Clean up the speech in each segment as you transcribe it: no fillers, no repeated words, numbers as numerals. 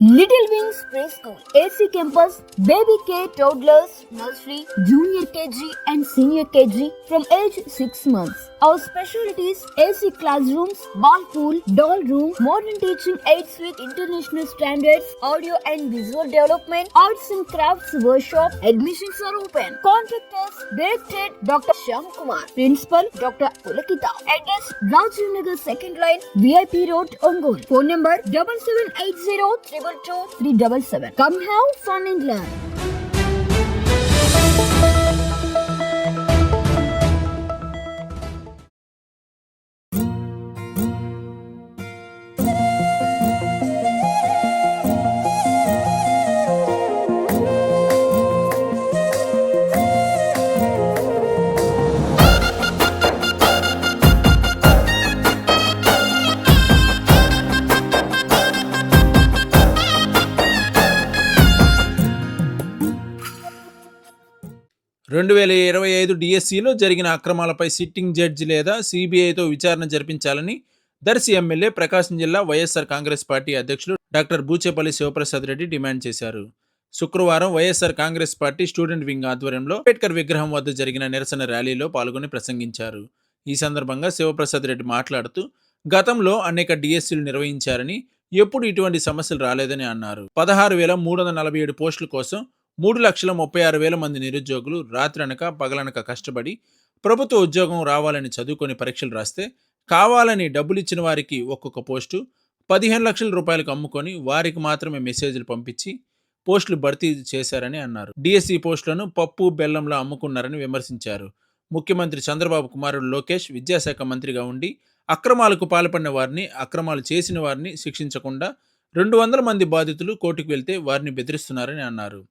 Little Wings Preschool, AC Campus, Baby K, Toddlers, Nursery, Junior KG and Senior KG from age 6 months. Our specialties: AC classrooms, ball pool, doll room, modern teaching aids with international standards, audio and visual development, arts and crafts workshop. Admissions are open. Contact us. Directed Dr. Shyam Kumar. Principal Dr. Pulakita. Address: Rajiv Nagar 2nd Line, VIP Road, Ongole. Phone number 7780 377. Come have fun and learn. రెండు 2025 డిఎస్సిలో జరిగిన అక్రమాలపై sitting judge లేదా సిబిఐతో విచారణ జరిపించాలని Darsi MLA ప్రకాశం జిల్లా YSR Congress party అధ్యక్షులు doctor Boochepalli Sivaprasad Reddy demand చేశారు. శుక్రవారం YSR Congress party student wing ఆధ్వర్యంలో అంబేద్కర్ విగ్రహం వద్ద జరిగిన నిరసన ర్యాలీలో పాల్గొని ప్రసంగించారు. ఈ సందర్భంగా శివప్రసాద్ రెడ్డి మాట్లాడుతూ గతంలో అనేక డిఎస్సీలు నిర్వహించారని, ఎప్పుడు ఇటువంటి సమస్యలు రాలేదని అన్నారు. 16,347 పోస్టుల కోసం 3,36,000 మంది నిరుద్యోగులు రాత్రనక పగలనక కష్టపడి ప్రభుత్వ ఉద్యోగం రావాలని చదువుకొని పరీక్షలు రాస్తే, కావాలని డబ్బులిచ్చిన వారికి ఒక్కొక్క పోస్టు 15 లక్షల రూపాయలకు అమ్ముకొని వారికి మాత్రమే మెసేజ్లు పంపించి పోస్టులు భర్తీ చేశారని అన్నారు. డిఎస్సి పోస్టులను పప్పు బెల్లంలా అమ్ముకున్నారని విమర్శించారు. ముఖ్యమంత్రి చంద్రబాబు కుమారుడు లోకేష్ విద్యాశాఖ మంత్రిగా ఉండి అక్రమాలకు పాల్పడిన వారిని, అక్రమాలు చేసిన వారిని శిక్షించకుండా 200 మంది బాధితులు కోర్టుకు వెళ్తే వారిని బెదిరిస్తున్నారని అన్నారు.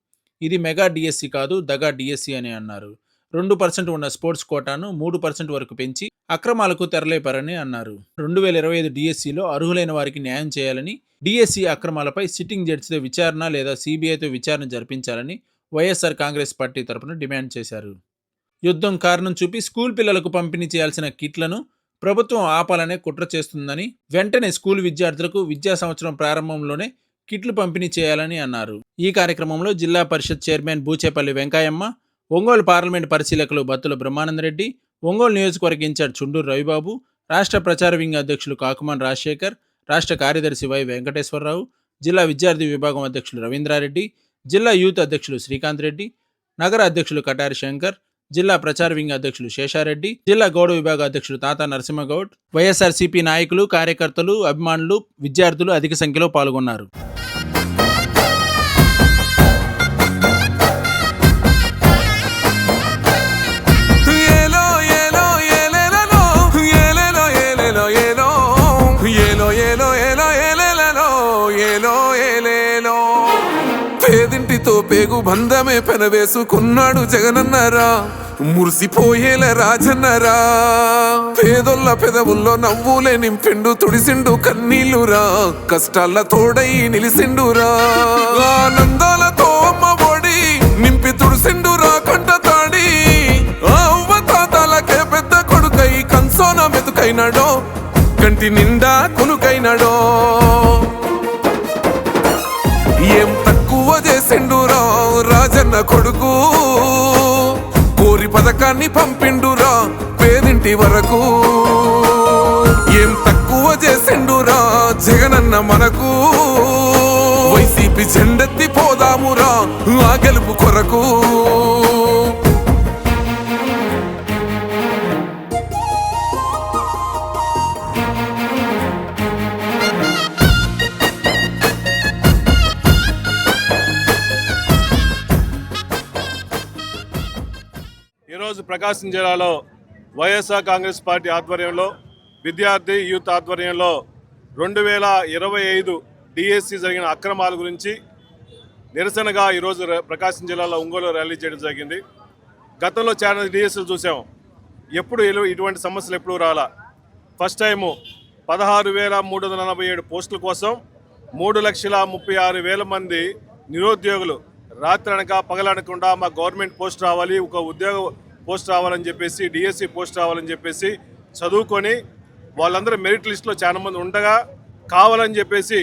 ఇది మెగా డిఎస్సి కాదు, దగా డిఎస్సి అని అన్నారు. 2% ఉన్న స్పోర్ట్స్ కోటాను 3% వరకు పెంచి అక్రమాలకు తెరలేపారని అన్నారు. 2025 డిఎస్సిలో అర్హులైన వారికి న్యాయం చేయాలని, డిఎస్సి అక్రమాలపై సిట్టింగ్ జడ్జితో విచారణ లేదా సిబిఐతో విచారణ జరిపించాలని వైఎస్ఆర్ కాంగ్రెస్ పార్టీ తరపున డిమాండ్ చేశారు. యుద్ధం కారణం చూపి స్కూల్ పిల్లలకు పంపిణీ చేయాల్సిన కిట్లను ప్రభుత్వం ఆపాలనే కుట్ర చేస్తుందని, వెంటనే స్కూల్ విద్యార్థులకు విద్యా సంవత్సరం ప్రారంభంలోనే కిట్లు పంపిణీ చేయాలని అన్నారు. ఈ కార్యక్రమంలో జిల్లా పరిషత్ చైర్మన్ బూచేపల్లి వెంకయ్యమ్మ, ఒంగోలు పార్లమెంట్ పరిశీలకులు బత్తుల బ్రహ్మానందరెడ్డి, ఒంగోలు నియోజకవర్గ ఇన్ఛార్జ్ చుండూరు రవిబాబు, రాష్ట్ర ప్రచార వింగ్ అధ్యక్షులు కాకుమాన్ రాజశేఖర్, రాష్ట్ర కార్యదర్శి వై వెంకటేశ్వరరావు, జిల్లా విద్యార్థి విభాగం అధ్యక్షులు రవీంద్రారెడ్డి, జిల్లా యూత్ అధ్యక్షులు శ్రీకాంత్ రెడ్డి, నగర అధ్యక్షులు కటారి శంకర్, జిల్లా ప్రచార వింగ్ అధ్యక్షులు శేషారెడ్డి, జిల్లా గౌడ విభాగ అధ్యక్షులు తాతా నరసింహగౌడ్, వైఎస్ఆర్సీపీ నాయకులు, కార్యకర్తలు, అభిమానులు, విద్యార్థులు అధిక సంఖ్యలో పాల్గొన్నారు. పేదింటితో పేగు బంధమే పెనవేసుకున్నాడు జగనన్నరా, మురిసిపోయేల రాజన్నరా. పేదొల్ల పెదవుల్లో నవ్వులే నింపిండు, తుడిసిండు కన్నీళ్లురా, కష్టాల తోడై నిలిసిండురా. ఆనందాలతో అమ్మ ఒడి నింపి తుడిసిండురా కంట తాడి. అవ్వ తాతాలకే పెద్ద కొడుకై కంసోన మెతుకైనాడో, కంటి నిండా కునుకైనాడో. ఏం తక్కువ చేసిండురా రాజన్న కొడుకు, కోరి పథకాన్ని పంపిండురా పేదింటి వరకు. ఏం తక్కువ చేసిండురా జగనన్న మనకు, వైసీపీ జెండెత్తి పోదామురా ఆ గెలుపు కొరకు. ఈరోజు ప్రకాశం జిల్లాలో వైఎస్ఆర్ కాంగ్రెస్ పార్టీ ఆధ్వర్యంలో, విద్యార్థి యూత్ ఆధ్వర్యంలో 2025 డిఎస్సి జరిగిన అక్రమాల గురించి నిరసనగా ఈరోజు ప్రకాశం జిల్లాలో ఒంగోలు ర్యాలీ చేయడం జరిగింది. గతంలో చాలా డిఎస్సీలు చూసాం, ఎప్పుడు ఇటువంటి సమస్యలు ఎప్పుడు రాలా. ఫస్ట్ టైము 16,347 పోస్టుల కోసం 3,36,000 మంది నిరుద్యోగులు రాత్రనక పగలనకుండా మా గవర్నమెంట్ పోస్ట్ రావాలి, ఒక ఉద్యోగ పోస్ట్ రావాలని చెప్పేసి, డిఎస్సి పోస్ట్ రావాలని చెప్పేసి చదువుకొని వాళ్ళందరూ మెరిట్ లిస్టులో చాలా మంది ఉండగా కావాలని చెప్పేసి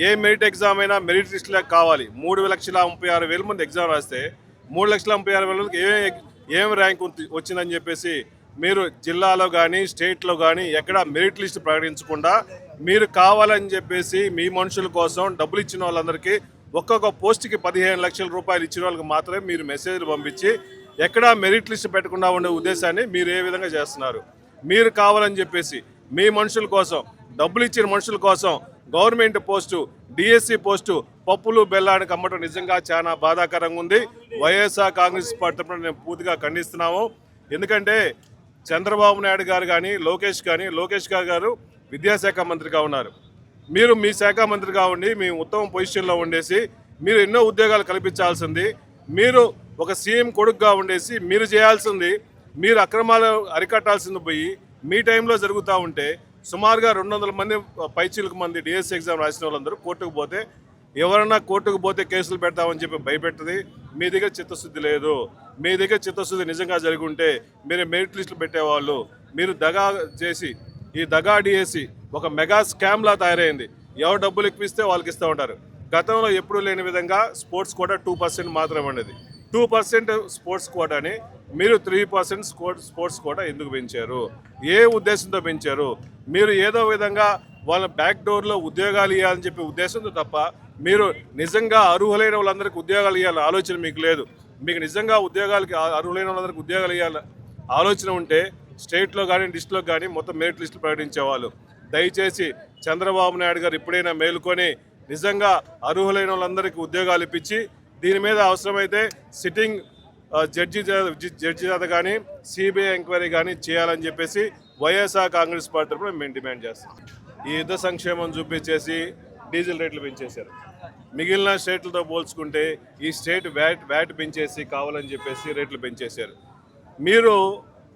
ఏ మెరిట్ ఎగ్జామ్ అయినా మెరిట్ లిస్టులకు కావాలి. 3,36,000 మంది ఎగ్జామ్ రాస్తే 3,36,000 మందికి ఏం ర్యాంక్ వచ్చిందని చెప్పేసి మీరు జిల్లాలో కానీ స్టేట్లో కానీ ఎక్కడ మెరిట్ లిస్ట్ ప్రకటించకుండా మీరు కావాలని చెప్పేసి మీ మనుషుల కోసం డబ్బులు ఇచ్చిన వాళ్ళందరికీ ఒక్కొక్క పోస్ట్కి 15 లక్షల రూపాయలు ఇచ్చిన వాళ్ళకి మాత్రమే మీరు మెసేజ్లు పంపించి ఎక్కడా మెరిట్ లిస్ట్ పెట్టకుండా ఉండే ఉద్దేశాన్ని మీరు ఏ విధంగా చేస్తున్నారు? మీరు కావాలని చెప్పేసి మీ మనుషుల కోసం డబ్బులు ఇచ్చిన మనుషుల కోసం గవర్నమెంట్ పోస్టు డిఎస్సి పోస్టు పప్పులు బెల్లానికి అమ్మటం నిజంగా చాలా బాధాకరంగా ఉంది. వైఎస్ఆర్ కాంగ్రెస్ పార్టీ తరఫున నేను పూర్తిగా ఖండిస్తున్నాము. ఎందుకంటే చంద్రబాబు నాయుడు గారు కానీ లోకేష్ గారు విద్యాశాఖ మంత్రిగా ఉన్నారు. మీరు మీ శాఖ మంత్రిగా ఉండి మీ ఉత్తమ పొజిషన్లో ఉండేసి మీరు ఎన్నో ఉద్యోగాలు కల్పించాల్సింది, మీరు ఒక సీఎం కొడుకుగా ఉండేసి మీరు చేయాల్సింది, మీరు అక్రమాలు అరికట్టాల్సింది పోయి మీ టైంలో జరుగుతూ ఉంటే సుమారుగా 200 మంది పైచీలకు మంది డిఎస్సి ఎగ్జామ్ రాసిన వాళ్ళందరూ కోర్టుకు పోతే ఎవరన్నా కోర్టుకు పోతే కేసులు పెడతామని చెప్పి భయపెట్టది. మీ దగ్గర చిత్తశుద్ధి లేదు. మీ దగ్గర చిత్తశుద్ధి నిజంగా జరిగి ఉంటే మీరు మెరిట్ లిస్టులు పెట్టేవాళ్ళు. మీరు దగా చేసి ఈ దగా డిఎస్సి ఒక మెగా స్కామ్లా తయారైంది. ఎవరు డబ్బులు ఎక్కువిస్తే వాళ్ళకి ఇస్తూ ఉంటారు. గతంలో ఎప్పుడూ లేని విధంగా స్పోర్ట్స్ కోటా 2% మాత్రమే ఉండేది. 2% స్పోర్ట్స్ కోటాని మీరు 3% స్పోర్ట్స్ కోటా ఎందుకు పెంచారు? ఏ ఉద్దేశంతో పెంచారు? మీరు ఏదో విధంగా వాళ్ళ బ్యాక్ డోర్లో ఉద్యోగాలు ఇవ్వాలని చెప్పి ఉద్దేశంతో తప్ప మీరు నిజంగా అర్హులైన వాళ్ళందరికీ ఉద్యోగాలు ఇవ్వాలని ఆలోచన మీకు లేదు. మీకు నిజంగా ఉద్యోగాలకి అర్హులైన వాళ్ళందరికీ ఉద్యోగాలు ఇవ్వాలని ఆలోచన ఉంటే స్టేట్లో కానీ డిస్ట్రిక్ట్లో కానీ మొత్తం మెరిట్ లిస్టులు ప్రకటించేవాళ్ళు. దయచేసి చంద్రబాబు నాయుడు గారు ఇప్పుడైనా మేలుకొని నిజంగా అర్హులైన వాళ్ళందరికీ ఉద్యోగాలు ఇప్పించి దీని మీద అవసరమైతే సిట్టింగ్ జడ్జి చేత కానీ సిబిఐ ఎంక్వైరీ కానీ చేయాలని చెప్పేసి వైఎస్ఆర్ కాంగ్రెస్ పార్టీ తరఫున మేము డిమాండ్ చేస్తాం. ఈ యుద్ధ సంక్షేమం చూపించేసి డీజిల్ రేట్లు పెంచేశారు. మిగిలిన స్టేట్లతో పోల్చుకుంటే ఈ స్టేట్ వ్యాట్ పెంచేసి కావాలని చెప్పేసి రేట్లు పెంచేశారు. మీరు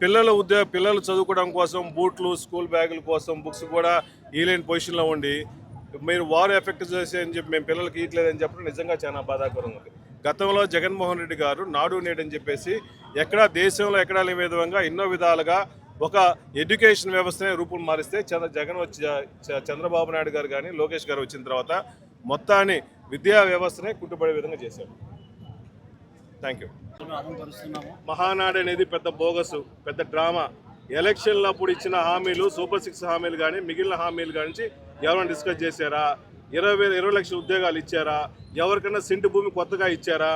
పిల్లలు చదువుకోవడం కోసం బూట్లు స్కూల్ బ్యాగుల కోసం బుక్స్ కూడా ఈలేని పొజిషన్లో ఉండి మీరు వారు ఎఫెక్ట్ చేసి అని చెప్పి మేము పిల్లలకి ఇట్లేదని చెప్పడం నిజంగా చాలా బాధాకరంగా ఉంది. గతంలో జగన్మోహన్ రెడ్డి గారు నాడు నేడు అని చెప్పేసి ఎక్కడా దేశంలో ఎక్కడా లేని విధంగా ఎన్నో విధాలుగా ఒక ఎడ్యుకేషన్ వ్యవస్థనే రూపం మారిస్తే చంద్రబాబు నాయుడు గారు కానీ లోకేష్ గారు వచ్చిన తర్వాత మొత్తాన్ని విద్యా వ్యవస్థనే కుట్టుబడే విధంగా చేశారు. Thank you. మహానాడు అనేది పెద్ద బోగసు, పెద్ద డ్రామా. ఎలక్షన్లు అప్పుడు ఇచ్చిన హామీలు సూపర్ 6 హామీలు కానీ మిగిలిన హామీలు కానీ ఎవరైనా డిస్కస్ చేశారా? 20 లక్షల ఉద్యోగాలు ఇచ్చారా? ఎవరికైనా సెంటు భూమి కొత్తగా ఇచ్చారా?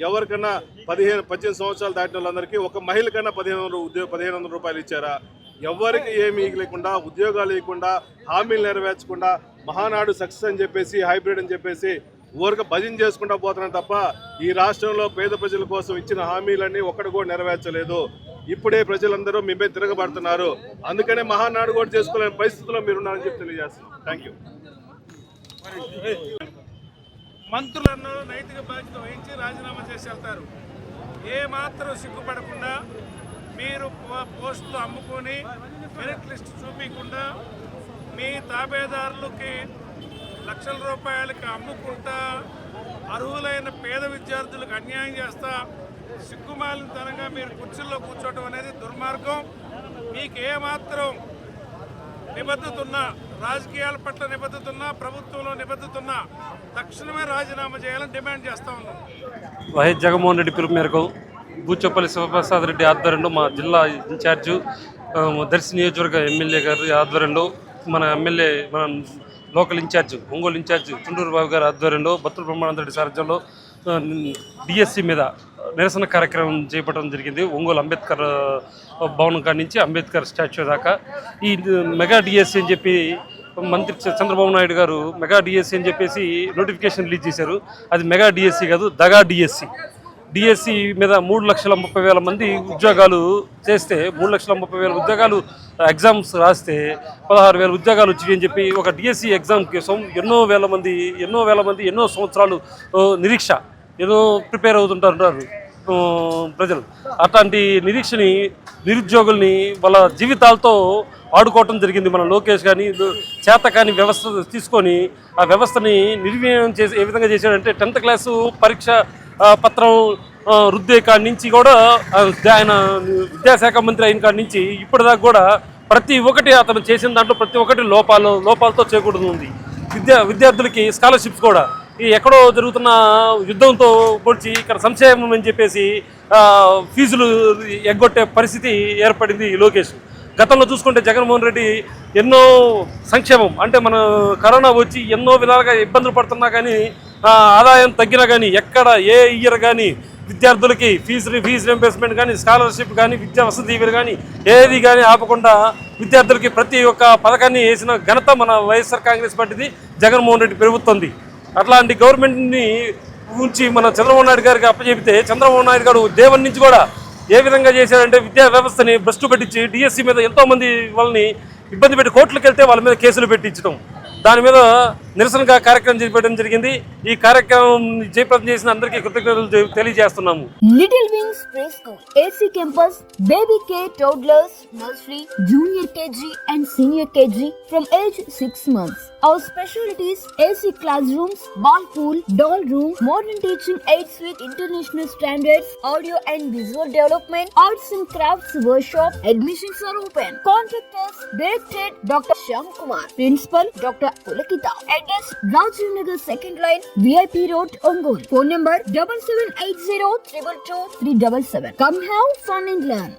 ఎవరికైనా 18 సంవత్సరాలు దాటిన వాళ్ళందరికీ ఒక మహిళకైనా 1,500 రూపాయలు ఇచ్చారా? ఎవరికి ఏమీ లేకుండా ఉద్యోగాలు ఇవ్వకుండా హామీలు నెరవేర్చకుండా మహానాడు సక్సెస్ అని చెప్పేసి హైబ్రిడ్ అని చెప్పేసి ఊరికి భజన చేసుకుంటూ పోతున్నాం తప్ప ఈ రాష్ట్రంలో పేద ప్రజల కోసం ఇచ్చిన హామీలన్నీ ఒక్కటి కూడా నెరవేర్చలేదు. ఇప్పుడే ప్రజలందరూ మేమే తిరగబడుతున్నారు. అందుకనే మహానాడు కూడా చేసుకోలేని పరిస్థితుల్లో మీరున్నారని చెప్పి తెలియజేస్తున్నాం. Thank you. మంత్రులను నైతిక బాధ్యత వహించి రాజీనామా చేసి వెళ్తారు. ఏమాత్రం సిగ్గుపడకుండా మీరు పోస్టులు అమ్ముకొని మెరిట్ లిస్ట్ చూపించకుండా మీ తాబేదారులకి లక్షల రూపాయలకి అమ్ముకుంటా అర్హులైన పేద విద్యార్థులకు అన్యాయం చేస్తా సిగ్గుమాలిన తనంగా మీరు కుర్చీల్లో కూర్చోవడం అనేది దుర్మార్గం. మీకు ఏమాత్రం నిబద్ధత ఉన్నా, రాజకీయాల పట్ల నిబద్ధత ఉన్నా, ప్రభుత్వంలో నిబద్ధత ఉన్నా తక్షణమే రాజీనామా చేయాలని డిమాండ్ చేస్తా ఉన్నాం. వైఎస్ జగన్మోహన్ రెడ్డి పిలుపు మేరకు బూచపల్లి శివప్రసాద్ రెడ్డి ఆధ్వర్యంలో మా జిల్లా ఇన్ఛార్జు దర్శి నియోజకవర్గ ఎమ్మెల్యే గారి ఆధ్వర్యంలో మన ఎమ్మెల్యే మన local incharge Ongole incharge Chunduru Babu గారి ఆధ్వర్యంలో బత్తుల బ్రహ్మానంద రెడ్డి సారథ్యంలో డిఎస్సి మీద నిరసన కార్యక్రమం చేపట్టడం జరిగింది. ఒంగోలు అంబేద్కర్ భవనం కాడి నుంచి అంబేద్కర్ స్టాచ్యూ దాకా ఈ మెగా డిఎస్సి అని చెప్పి మంత్రి చంద్రబాబు నాయుడు గారు మెగా డిఎస్సి అని చెప్పేసి నోటిఫికేషన్ రిలీజ్ చేశారు. అది మెగా డిఎస్సి కాదు, దగా డిఎస్సి. డిఎస్సి మీద 3,30,000 మంది ఉద్యోగాలు చేస్తే 3,30,000 ఉద్యోగాలు ఎగ్జామ్స్ రాస్తే 16,000 ఉద్యోగాలు వచ్చినాయని చెప్పి ఒక డిఎస్సి ఎగ్జామ్ కోసం ఎన్నో వేల మంది ఎన్నో సంవత్సరాలు నిరీక్ష ఏదో ప్రిపేర్ అవుతుంటారు ప్రజలు. అట్లాంటి నిరీక్షని నిరుద్యోగుల్ని వాళ్ళ జీవితాలతో ఆడుకోవటం జరిగింది. మన లోకేష్ కానీ చేతకాని వ్యవస్థ తీసుకొని ఆ వ్యవస్థని నిర్వీర్యం చేసి ఏ విధంగా చేశాడంటే 10th క్లాసు పరీక్ష పత్రం రుద్దే కాడి నుంచి కూడా ఆయన విద్యాశాఖ మంత్రి అయిన కాడి నుంచి ఇప్పటిదాకా కూడా ప్రతి ఒక్కటి అతను చేసిన దాంట్లో ప్రతి ఒక్కటి లోపాలతో చేకూరుతుంది. విద్యార్థులకి స్కాలర్షిప్స్ కూడా ఈ ఎక్కడో జరుగుతున్న యుద్ధంతో పొడిచి ఇక్కడ సంక్షేమం అని చెప్పేసి ఫీజులు ఎగ్గొట్టే పరిస్థితి ఏర్పడింది ఈ లోకేష్. గతంలో చూసుకుంటే జగన్మోహన్ రెడ్డి ఎన్నో సంక్షేమం అంటే మన కరోనా వచ్చి ఎన్నో విధాలుగా ఇబ్బందులు పడుతున్నా కానీ ఆదాయం తగ్గినా కానీ ఎక్కడ ఏ ఇయర్ కానీ విద్యార్థులకి ఫీజు రింబర్స్మెంట్ కానీ స్కాలర్షిప్ కానీ విద్యా వసతి దీవెన కానీ ఏది కానీ ఆపకుండా విద్యార్థులకి ప్రతి ఒక్క పథకాన్ని వేసిన ఘనత మన వైఎస్ఆర్ కాంగ్రెస్ పార్టీది, జగన్మోహన్ రెడ్డి ప్రభుత్వంది. అట్లాంటి గవర్నమెంట్ని ఉంచి మన చంద్రబాబు నాయుడు గారికి అప్పచెబితే చంద్రబాబు నాయుడు గారు దేవుని నుంచి కూడా ఏ విధంగా చేశారంటే విద్యా వ్యవస్థని భ్రష్టు పట్టించి డిఎస్సి మీద ఎంతోమంది వాళ్ళని ఇబ్బంది పెట్టి కోర్టులకు వెళ్తే వాళ్ళ మీద కేసులు పెట్టించడం, దాని మీద నిరసనగా కార్యక్రమం చేపట్టడం జరిగింది. ఈ కార్యక్రమం జయప్రదం చేసిన అందరికీ కృతజ్ఞతలు తెలియజేస్తున్నాము. Little Wings Preschool, AC campus, baby K, toddlers, nursery, junior KG and senior KG from age 6 months. Our specialties: AC classrooms, ball pool, doll room, modern teaching aids with international standards, audio and visual development, arts and crafts workshop. Admissions are open. Contact us. Directed Dr. Shyam Kumar. Principal Dr. Pulakita. Address Rajiv Nagar 2nd line, VIP Road, Ongole. Phone number 7780 222 377. Come have fun and learn.